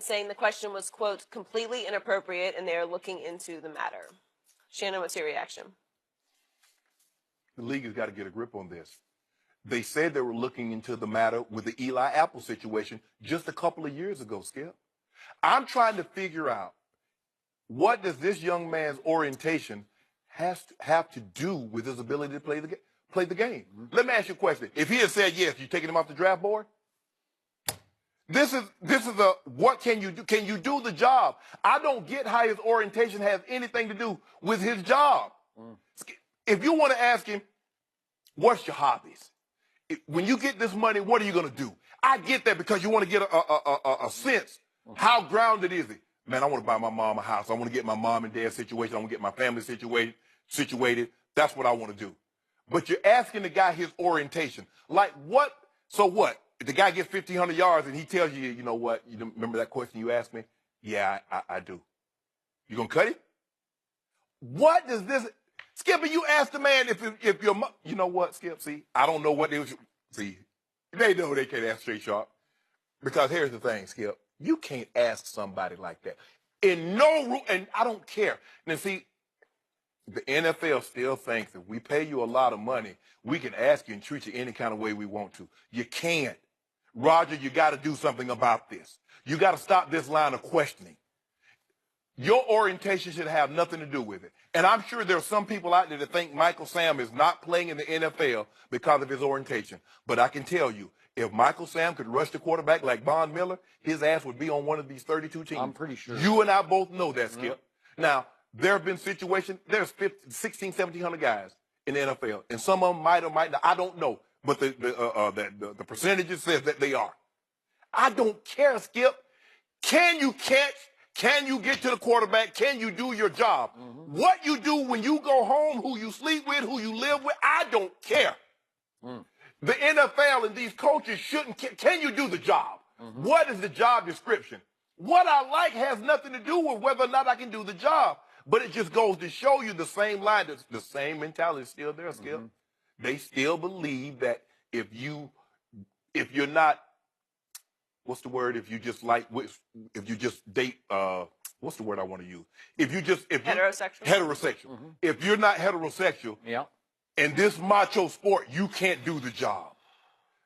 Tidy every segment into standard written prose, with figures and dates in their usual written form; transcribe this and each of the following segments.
saying the question was, quote, completely inappropriate, and they are looking into the matter. Shannon, what's your reaction? The league has got to get a grip on this. They said they were looking into the matter with the Eli Apple situation just a couple of years ago, Skip. I'm trying to figure out, what does this young man's orientation have to do with his ability to play the game? Let me ask you a question. If he had said yes, you taking him off the draft board? This is a, what can you do? Can you do the job? I don't get how his orientation has anything to do with his job. If you want to ask him, what's your hobbies? When you get this money, what are you going to do? I get that, because you want to get a sense. How grounded is he? Man, I want to buy my mom a house. I want to get my mom and dad situated. I want to get my family situated. That's what I want to do. But you're asking the guy his orientation. Like what? So what? If the guy gets 1,500 yards and he tells you, you know what? You remember that question you asked me? Yeah, I do. You going to cut it? What does this... Skip, you asked the man if your... You know what, Skip? See, I don't know what they... See, they know they can't ask straight sharp. Because here's the thing, Skip. You can't ask somebody like that. In no rule, and I don't care. Now, see, the NFL still thinks if we pay you a lot of money, we can ask you and treat you any kind of way we want to. You can't. Roger, you got to do something about this. You got to stop this line of questioning. Your orientation should have nothing to do with it. And I'm sure there are some people out there that think Michael Sam is not playing in the NFL because of his orientation. But I can tell you, if Michael Sam could rush the quarterback like Von Miller, his ass would be on one of these 32 teams. I'm pretty sure. You and I both know that, Skip. Now, there have been situations, there's 16, 1,700 guys in the NFL. And some of them might or might not. I don't know. But the percentages says that they are. I don't care, Skip. Can you catch? Can you get to the quarterback? Can you do your job? What you do when you go home, who you sleep with, who you live with, I don't care. The NFL and these coaches shouldn't care. Can you do the job? What is the job description? What I like has nothing to do with whether or not I can do the job. But it just goes to show you the same line, the same mentality is still there, Skip. They still believe that if you're not, what's the word? If you just date, what's the word I want to use? Heterosexual. If you're not heterosexual, in this macho sport, you can't do the job.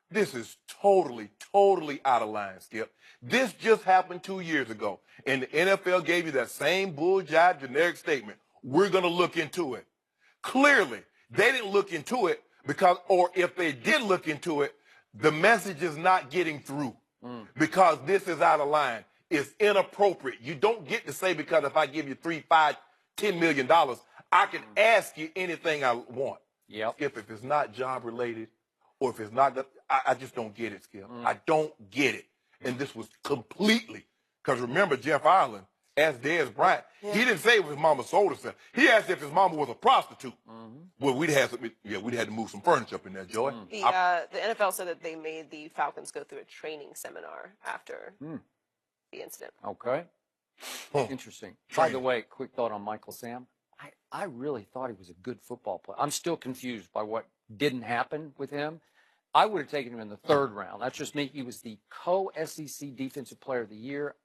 This is totally, totally out of line, Skip. This just happened 2 years ago, and the NFL gave you that same bull jive generic statement. We're going to look into it. Clearly, they didn't look into it because, or if they did look into it, the message is not getting through because this is out of line. It's inappropriate. You don't get to say, because if I give you $3, $5, $10 million, I can ask you anything I want. Skip, if it's not job related, or if it's not, I just don't get it, Skip. I don't get it. And this was completely, because remember, Jeff Ireland asked Dez Bryant, he didn't say if his mama sold herself. He asked if his mama was a prostitute. Well, we'd had to move some furniture up in there, Joy. The NFL said that they made the Falcons go through a training seminar after the incident. Okay. Interesting. By the way, quick thought on Michael Sam. I really thought he was a good football player. I'm still confused by what didn't happen with him. I would have taken him in the 3rd round. That's just me. He was the co-SEC Defensive Player of the Year.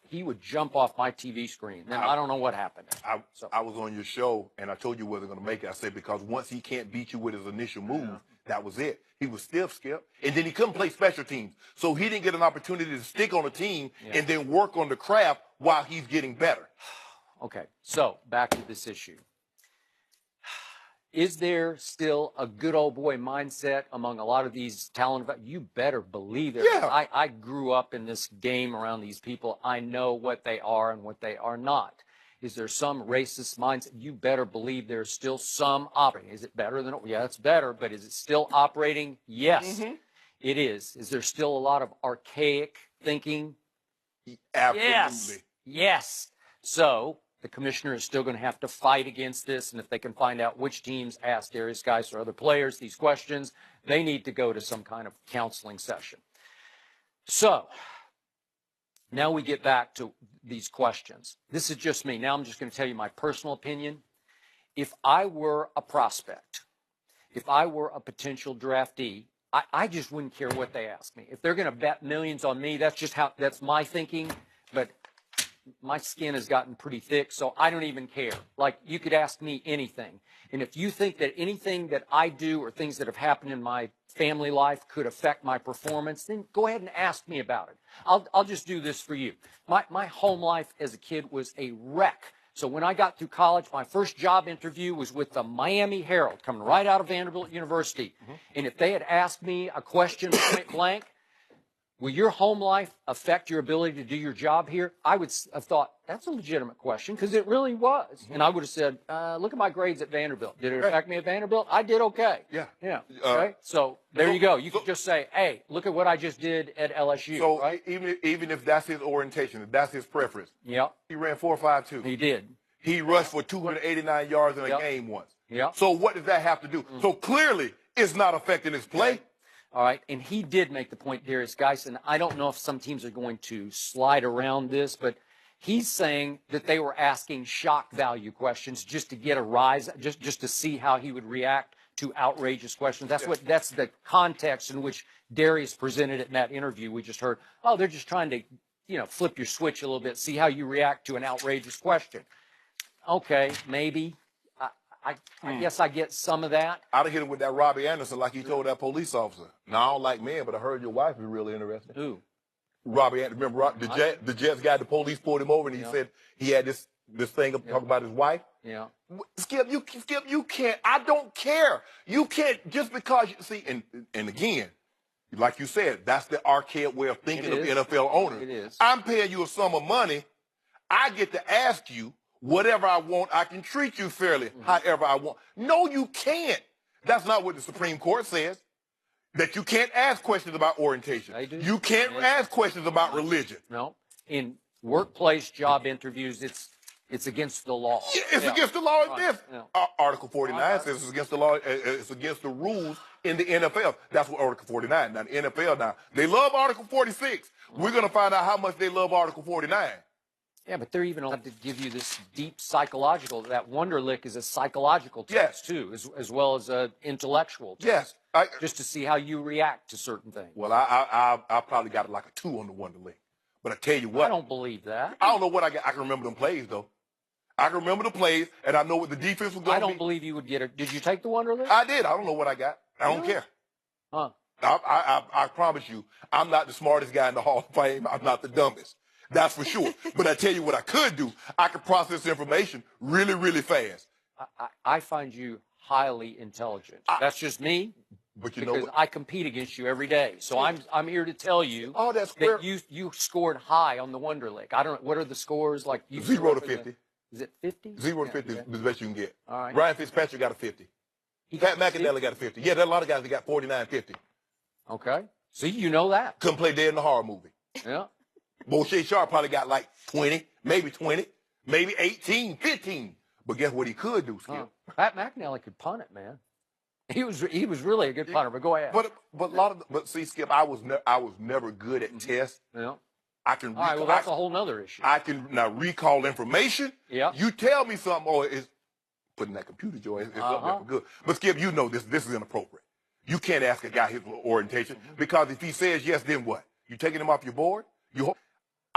He would jump off my TV screen. Then I don't know what happened. I was on your show, and I told you he wasn't going to make it. I said, because once he can't beat you with his initial move, that was it. He was stiff, Skip. And then he couldn't play special teams. So he didn't get an opportunity to stick on a team and then work on the craft while he's getting better. Okay, so back to this issue. Is there still a good old boy mindset among a lot of these talented? You better believe it. I grew up in this game around these people. I know what they are and what they are not. Is there some racist mindset? You better believe there's still some operating. Is it better than? Yeah, it's better, but is it still operating? Yes, it is. Is there still a lot of archaic thinking? Absolutely. Yes. So the commissioner is still going to have to fight against this, and if they can find out which teams ask Derrius Guice or other players these questions, they need to go to some kind of counseling session. So now we get back to these questions. This is just me. Now I'm just going to tell you my personal opinion. If I were a prospect, if I were a potential draftee, I just wouldn't care what they ask me. If they're going to bet millions on me, that's my thinking. But my skin has gotten pretty thick, so I don't even care. Like, you could ask me anything. And if you think that anything that I do or things that have happened in my family life could affect my performance, then go ahead and ask me about it. I'll just do this for you. My home life as a kid was a wreck. So when I got through college, my first job interview was with the Miami Herald, coming right out of Vanderbilt University. And if they had asked me a question point blank, will your home life affect your ability to do your job here? I would have thought, that's a legitimate question, because it really was. And I would have said, look at my grades at Vanderbilt. Did it affect me at Vanderbilt? I did okay. Yeah. Yeah. Right? So there you go. You could just say, hey, look at what I just did at LSU. So right? even if that's his orientation, if that's his preference, Yeah. he ran 4.52. He did. He rushed for 289 yards in a game once. Yeah. So what does that have to do? So clearly, it's not affecting his play. All right, and he did make the point, Derrius Guice, and I don't know if some teams are going to slide around this, but he's saying that they were asking shock value questions just to get a rise, just to see how he would react to outrageous questions. That's the context in which Derrius presented it in that interview we just heard. Oh, they're just trying to, flip your switch a little bit, see how you react to an outrageous question. Okay, maybe. I guess I get some of that. I'd have hit him with that Robbie Anderson like he told that police officer. Now, I don't like men, but I heard your wife is really interested. Who? Robbie Anderson. Remember the Jets guy, the police pulled him over and he said he had this thing up talking about his wife? Yeah. Skip, you can't. I don't care. You can't just because you see, and again, like you said, that's the archaic way of thinking of NFL owners. It is. I'm paying you a sum of money. I get to ask you whatever I want. I can treat you fairly, however I want. No, you can't. That's not what the Supreme Court says. That you can't ask questions about orientation. They do. You can't ask questions about religion. No. In workplace job interviews, it's against the law. Yeah, it's against the law. Right. Yeah. Article 49 says it's against the law. It's against the rules in the NFL. That's what Article 49. Now, the NFL they love Article 46. We're going to find out how much they love Article 49. Yeah, but they're even allowed to give you this deep psychological. That Wonderlic is a psychological test too, as well as an intellectual test. Yes, just to see how you react to certain things. Well, I probably got like a 2 on the Wonderlic, but I tell you what, I don't believe that. I don't know what I got. I can remember them plays though. I can remember the plays, and I know what the defense was going to be. I don't believe you would get it. Did you take the Wonderlic? I did. I don't know what I got. I don't care. Huh? I promise you, I'm not the smartest guy in the Hall of Fame. I'm not the dumbest. That's for sure. But I tell you what I could do. I could process information really, really fast. I find you highly intelligent. That's just me. But you because know what? I compete against you every day. So I'm here to tell you that you scored high on the Wonderlic. I don't know, what are the scores? Like 0 to 50. Is it 50? 0 to 50 is the best you can get. All right. Ryan Fitzpatrick got a 50. Pat McAnally got a 50. Yeah, there are a lot of guys that got 49, 50. Okay. See, you know that. Couldn't play dead in the horror movie. Yeah. Moshe Sharp probably got like 20, maybe 18, 15. But guess what he could do, Skip? Pat McAnally could punt it, man. He was really a good punter. But go ahead. But see, Skip, I was never good at tests. Yeah. I can. All right. Well, that's a whole nother issue. I can now recall information. Yeah. You tell me something, or it's putting that computer joy. It's up there for good. But Skip, you know this is inappropriate. You can't ask a guy his orientation because if he says yes, then what? You taking him off your board?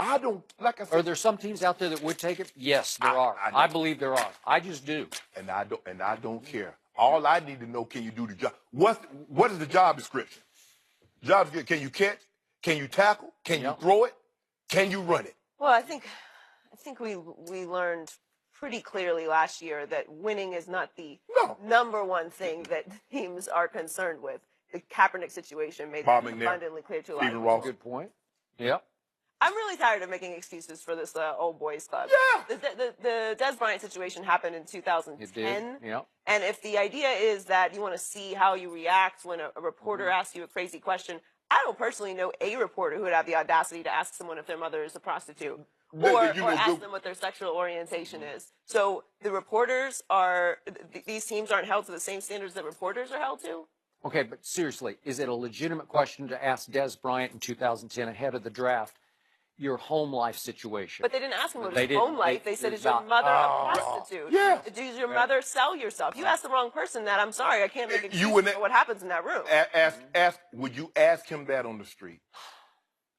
I don't, like I said. Are there some teams out there that would take it? Yes, there are. I believe there are. I just do. And I don't care. All I need to know, can you do the job? What is the job description? Can you catch? Can you tackle? Can you throw it? Can you run it? Well, I think we learned pretty clearly last year that winning is not the number one thing that teams are concerned with. The Kaepernick situation made that abundantly clear to a lot of people. Good point. Yep. I'm really tired of making excuses for this old boys club. Yeah. The Des Bryant situation happened in 2010. It did. Yeah. And if the idea is that you want to see how you react when a reporter asks you a crazy question, I don't personally know a reporter who would have the audacity to ask someone if their mother is a prostitute or ask them what their sexual orientation is. So the reporters these teams aren't held to the same standards that reporters are held to. Okay, but seriously, is it a legitimate question to ask Des Bryant in 2010 ahead of the draft? your home life situation. But they didn't ask him about They his didn't. home life. They said, it's is your not- mother a prostitute? Yeah. Does your mother sell yourself? You asked the wrong person that. I'm sorry, I can't make excuses wouldn't- for what happens in that room. Would you ask him that on the street?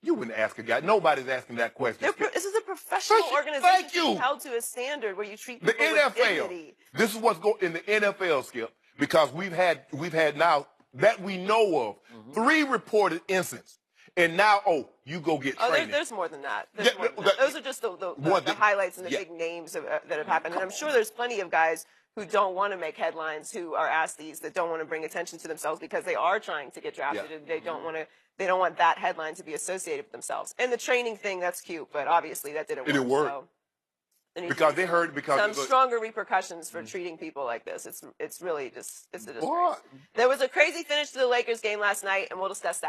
You wouldn't ask a guy. Nobody's asking that question. This is a professional organization. Thank you. Held to a standard where you treat The people with NFL. dignity. This is what's going in the NFL, Skip, because we've had now that we know of 3 reported incidents, and now you go get training. There's more than that. There's more than that. Those are just the highlights and the big names that have happened. And I'm sure there's plenty of guys who don't want to make headlines, who are asked these, that don't want to bring attention to themselves because they are trying to get drafted and they don't want to. They don't want that headline to be associated with themselves. And the training thing, that's cute, but obviously that didn't work. It didn't work. So because they heard some stronger repercussions for treating people like this. It's really just it's a disgrace. There was a crazy finish to the Lakers game last night, and we'll discuss that.